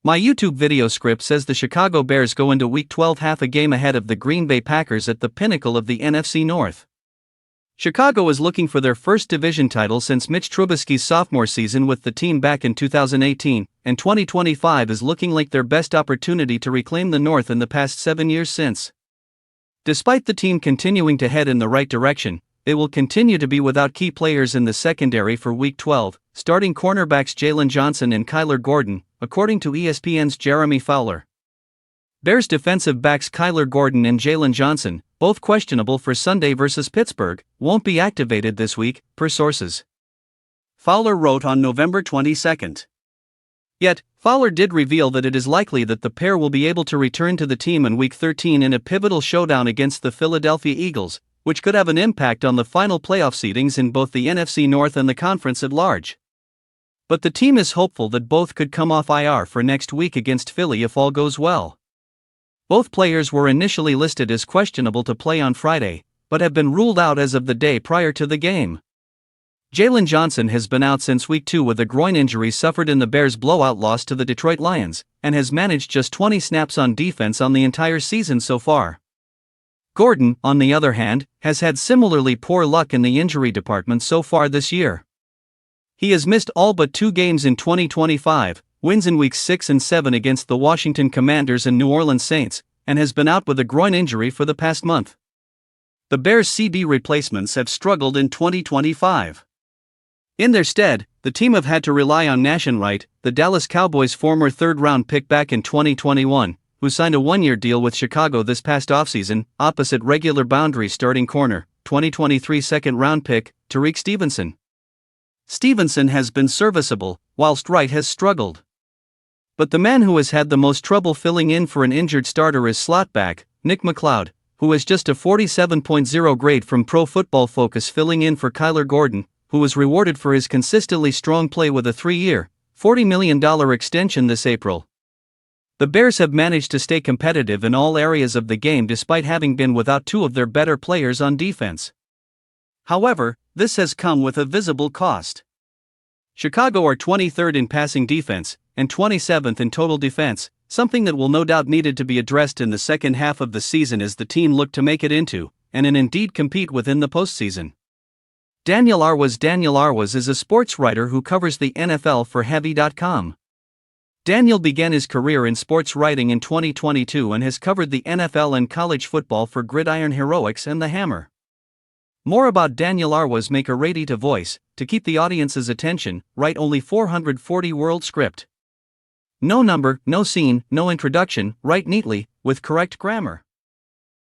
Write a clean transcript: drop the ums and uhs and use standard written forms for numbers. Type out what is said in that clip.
My YouTube video script says the Chicago Bears go into Week 12 half a game ahead of the Green Bay Packers at the pinnacle of the NFC North. Chicago is looking for their first division title since Mitch Trubisky's sophomore season with the team back in 2018, and 2025 is looking like their best opportunity to reclaim the North in the past 7 years since. Despite the team continuing to head in the right direction, it will continue to be without key players in the secondary for Week 12, starting cornerbacks Jalen Johnson and Kyler Gordon, according to ESPN's Jeremy Fowler. Bears defensive backs Kyler Gordon and Jalen Johnson, both questionable for Sunday versus Pittsburgh, won't be activated this week, per sources. Fowler wrote on November 22. Yet, Fowler did reveal that it is likely that the pair will be able to return to the team in Week 13 in a pivotal showdown against the Philadelphia Eagles, which could have an impact on the final playoff seedings in both the NFC North and the conference at large. But the team is hopeful that both could come off IR for next week against Philly if all goes well. Both players were initially listed as questionable to play on Friday, but have been ruled out as of the day prior to the game. Jalen Johnson has been out since Week 2 with a groin injury suffered in the Bears' blowout loss to the Detroit Lions, and has managed just 20 snaps on defense on the entire season so far. Gordon, on the other hand, has had similarly poor luck in the injury department so far this year. He has missed all but 2 games in 2025, wins in Weeks 6 and 7 against the Washington Commanders and New Orleans Saints, and has been out with a groin injury for the past month. The Bears' CB replacements have struggled in 2025. In their stead, the team have had to rely on Nahshon Wright, the Dallas Cowboys' former third-round pick back in 2021, who signed a 1-year deal with Chicago this past offseason, opposite regular boundary starting corner, 2023 second-round pick, Tariq Stevenson. Stevenson has been serviceable, whilst Wright has struggled. But the man who has had the most trouble filling in for an injured starter is slot back, Nick McLeod, who has just a 47.0 grade from Pro Football Focus filling in for Kyler Gordon, who was rewarded for his consistently strong play with a 3-year, $40 million extension this April. The Bears have managed to stay competitive in all areas of the game despite having been without 2 of their better players on defense. However, this has come with a visible cost. Chicago are 23rd in passing defense, and 27th in total defense, something that will no doubt needed to be addressed in the second half of the season as the team looked to make it into, and indeed compete within the postseason. Daniel Arwaz is a sports writer who covers the NFL for Heavy.com. Daniel began his career in sports writing in 2022 and has covered the NFL and college football for Gridiron Heroics and The Hammer. More about Daniel Arwaz make a ready to voice, to keep the audience's attention, write only 440-word script. No number, no scene, no introduction, write neatly, with correct grammar.